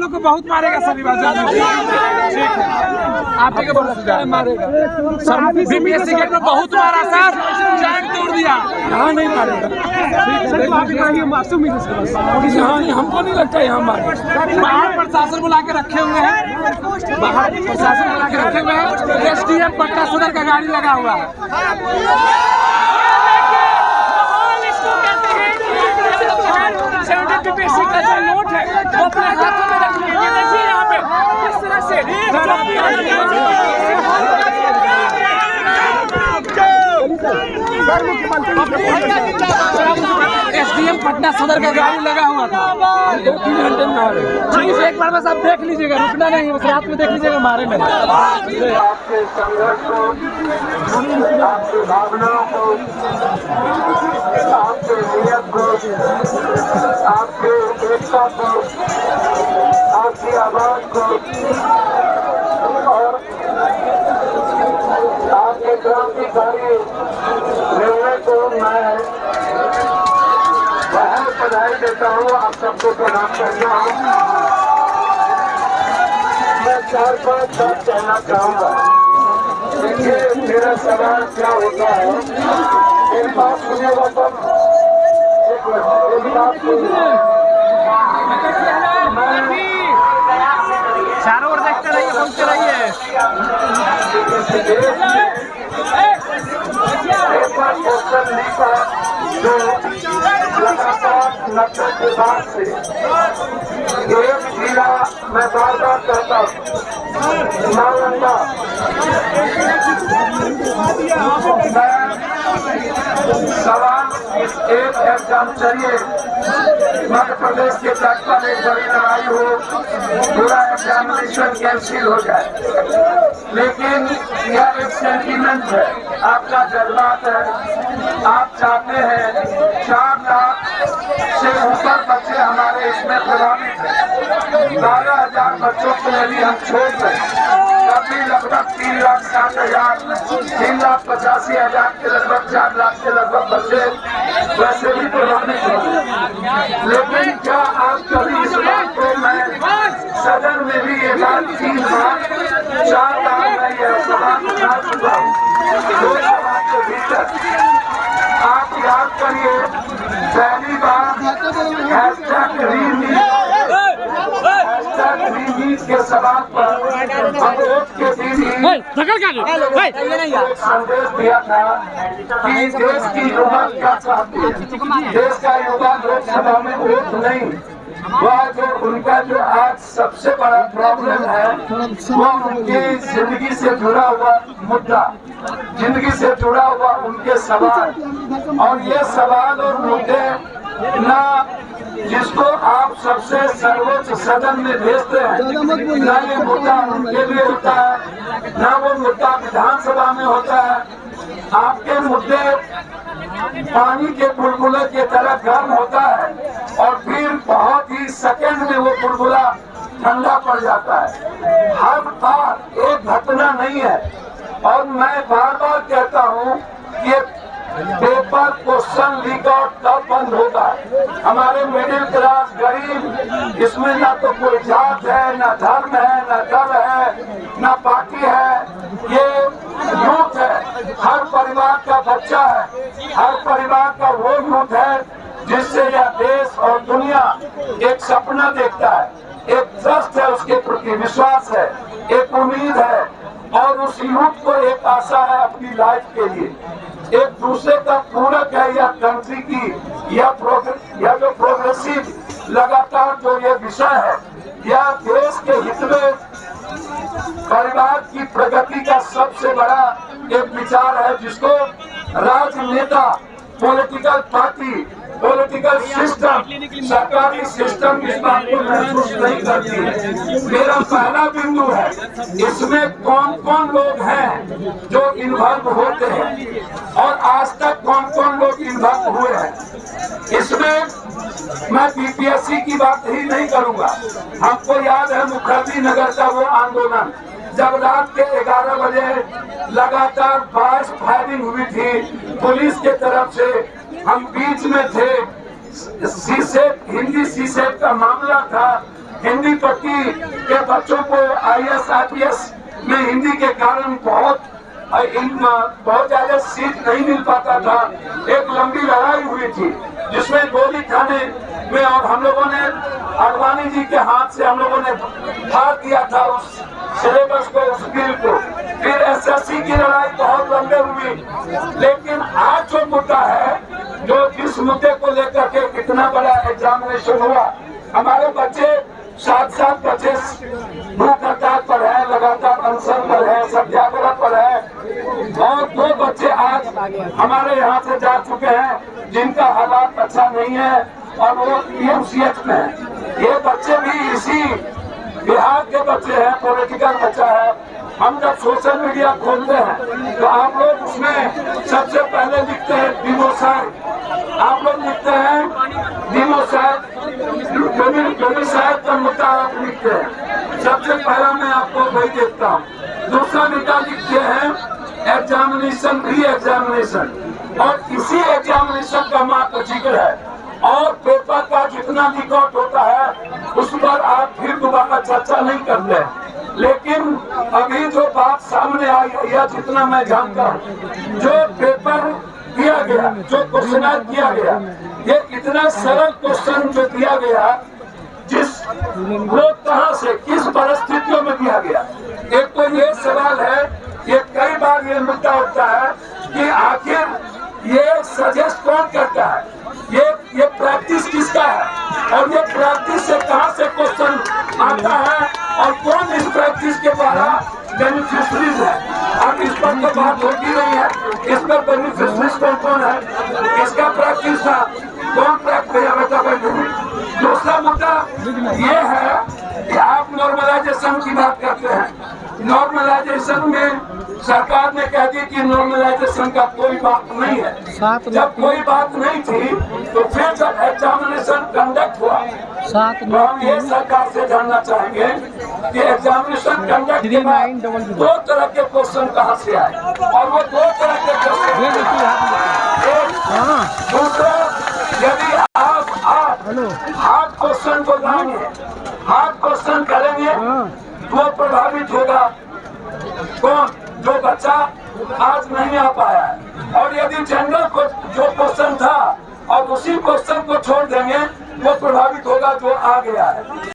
लोग को बहुत मारेगा सभी बात। ठीक है, आप ही के बोला मारेगा बीपीएससी गेट में बहुत मारा सर, चैन तोड़ दिया। यहाँ नहीं मारेगा। हमको नहीं लगता यहाँ मारे। बाहर प्रशासन बुला के रखे हुए हैं, बाहर प्रशासन बुला के रखे हुए हैं। एसडीएम पटना सदर का गाड़ी लगा हुआ है। बीपीएससी का जो नोट है वो अपने हाथों में रख लीजिए। देखिए यहाँ पे किस तरह से एसडीएम पटना सदर का गाड़ी लगा हुआ था। 2-3 घंटे में मारे। एक बार बस आप देख लीजिएगा, रुकना नहीं, बस रात में देख लीजिएगा मारे में। आपके संघर्ष को, आपकी भावनाओं को, आपके नियत को, आपके एकता को, आपकी आवाज को और आपके क्रांतिकारी निर्णय को मैं बहुत बधाई देता हूँ। आप सबको प्रणाम करता हूँ। मैं 4-5 बात कहना चाहूँगा। देखिए, मेरा सवाल क्या होता है, एक बात सुनिएगा तब। एक बात सुनिए, चारों ओर देखते रहिए, बोलते रहिए। क्वेश्चन लिखा जो लगातार 90 के बाद से एक जिला मैं बार बार कहता हूँ, नालंदा। सवाल एक एग्जाम चाहिए, मध्य प्रदेश के तट पर एक बड़ी लड़ाई हो, पूरा एग्जामिनेशन कैंसिल हो जाए। लेकिन यह एक सेंटीमेंट है, आपका जज्बात है। आप चाहते हैं 4 लाख से ऊपर बच्चे हमारे इसमें प्रभावित हैं। 12,000 बच्चों को यदि हम छोड़ दें, तभी लगभग 3,60,000, 3,85,000 के लगभग 4 लाख के लगभग बच्चे वैसे भी प्रभावित होंगे। लेकिन क्या आप कभी इस बात को, मैं सदन में भी ये बात 3 बार 4 बार मैं यह सवाल उठा चुका हूँ। 2 सवाल के भीतर आप याद करिए, पहली बार #रीनीट के सवाल पर हम वोट के दिन संदेश दिया था कि देश की युवा क्या चाहती है। देश का युवा लोकसभा में वोट नहीं, वह जो उनका जो आज सबसे बड़ा प्रॉब्लम है वो उनकी जिंदगी से जुड़ा हुआ मुद्दा, जिंदगी से जुड़ा हुआ उनके सवाल। और ये सवाल और मुद्दे ना जिसको आप सबसे सर्वोच्च सदन में भेजते हैं, ना ये मुद्दा उनके लिए होता है, ना वो मुद्दा विधानसभा में होता है। आपके मुद्दे पानी के बुलबुले की तरह गर्म होता है और फिर बहुत ही सेकंड में वो बुलबुला ठंडा पड़ जाता है। हर बार एक घटना नहीं है। और मैं बार बार कहता हूँ कि पेपर क्वेश्चन लीक आउट तब बंद होगा। हमारे मिडिल क्लास गरीब, इसमें ना तो कोई जात है, ना धर्म है, ना दल है, ना पार्टी है। ये यूथ है, हर परिवार का बच्चा है, हर परिवार का वो यूथ है जिससे यह देश और दुनिया एक सपना देखता है, एक ट्रस्ट है, उसके प्रति विश्वास है, एक उम्मीद है। और उस यूथ को एक आशा है अपनी लाइफ के लिए। एक दूसरे का पूरक है यह कंट्री की, यह जो प्रोग्रेसिव लगातार जो ये विषय है, यह देश के हित में परिवार की प्रगति का सबसे बड़ा एक विचार है, जिसको राजनेता, पॉलिटिकल पार्टी, पॉलिटिकल सिस्टम, सरकारी सिस्टम इस बात को महसूस नहीं करती है। मेरा पहला बिंदु है, इसमें कौन कौन लोग हैं जो इन्वॉल्व होते हैं और आज तक कौन कौन लोग इन्वॉल्व हुए हैं। इसमें मैं बीपीएससी की बात ही नहीं करूंगा। हमको याद है मुखर्जी नगर का वो आंदोलन, जब रात के 11 बजे लगातार 22 फायरिंग हुई थी पुलिस के तरफ से, हम बीच में थे, सीसेट, हिंदी सीसेट का मामला था, हिंदी पट्टी के बच्चों को IAS IPS में हिंदी के कारण बहुत ज्यादा सीट नहीं मिल पाता था। एक लंबी लड़ाई हुई थी जिसमें गोली खाने में, और हम लोगों ने आडवाणी जी के हाथ से हम लोगों ने फाड़ दिया था उस सिलेबस को, उस बिल को। फिर SSC की लड़ाई बहुत लंबे हुई, लेकिन आज जो मुद्दा है, जो जिस मुद्दे को लेकर के कितना बड़ा एग्जामिनेशन हुआ, हमारे बच्चे 7 बच्चे भूख हड़ताल पर है, लगातार अनशन पर है, सत्याग्रह पर है, और 2 बच्चे आज हमारे यहाँ से जा चुके हैं जिनका हालात अच्छा नहीं है और वो PMCH में है। ये बच्चे भी इसी बिहार के बच्चे हैं, पॉलिटिकल बच्चा है। हम जब सोशल मीडिया खोलते हैं तो आप लोग उसमें सबसे पहले लिखते हैं डिमोसाइड, आप लोग लिखते हैं डिमोसाइड, डोमिसाइड का मुद्दा आप लिखते हैं। सबसे पहला मैं आपको वही देखता हूँ। दूसरा मुद्दा लिखते हैं एग्जामिनेशन, री एग्जामिनेशन, और इसी एग्जामिनेशन का मात्र जिक्र है, और पेपर का जितना रिकॉर्ड होता है उस पर आप फिर दोबारा चर्चा नहीं करते हैं। लेकिन अभी जो बात सामने आई है, या जितना मैं जानता हूँ, जो पेपर दिया गया, जो क्वेश्चन दिया गया, ये इतना सरल क्वेश्चन जो दिया गया, जिस वो कहाँ से किस परिस्थितियों में दिया गया। एक तो ये सवाल है, ये कई बार ये मुद्दा उठता है कि आखिर ये सजेस्ट कौन करता है, ये प्रैक्टिस किसका है, और ये प्रैक्टिस से कहाँ से क्वेश्चन आता है, और कौन इस प्रैक्टिस के द्वारा बेनिफिशरीज है। अब इस पर तो बात होती नहीं है, इस पर बेनिफिशरीज कौन है, किसका प्रैक्टिस था, कौन प्रैक्टिस। दूसरा मुद्दा ये है कि आप नॉर्मलाइजेशन की बात करते हैं। नॉर्मलाइजेशन में सरकार ने कह दी कि नॉर्मलाइजेशन का कोई बात नहीं है। जब कोई बात नहीं थी तो फिर जब एग्जामिनेशन कंडक्ट हुआ तो हम ये सरकार से जानना चाहेंगे कि एग्जामिनेशन कंडक्ट के बाद 2 तरह के क्वेश्चन कहाँ से आए, और वो 2 तरह के क्वेश्चन। दूसरा, यदि आप हार्ड क्वेश्चन को लाएंगे, हार्ड क्वेश्चन करेंगे तो प्रभावित होगा कौन, जो बच्चा आज नहीं आ पाया है। और यदि जनरल को जो क्वेश्चन था और उसी क्वेश्चन को छोड़ देंगे, वो प्रभावित होगा जो आ गया है।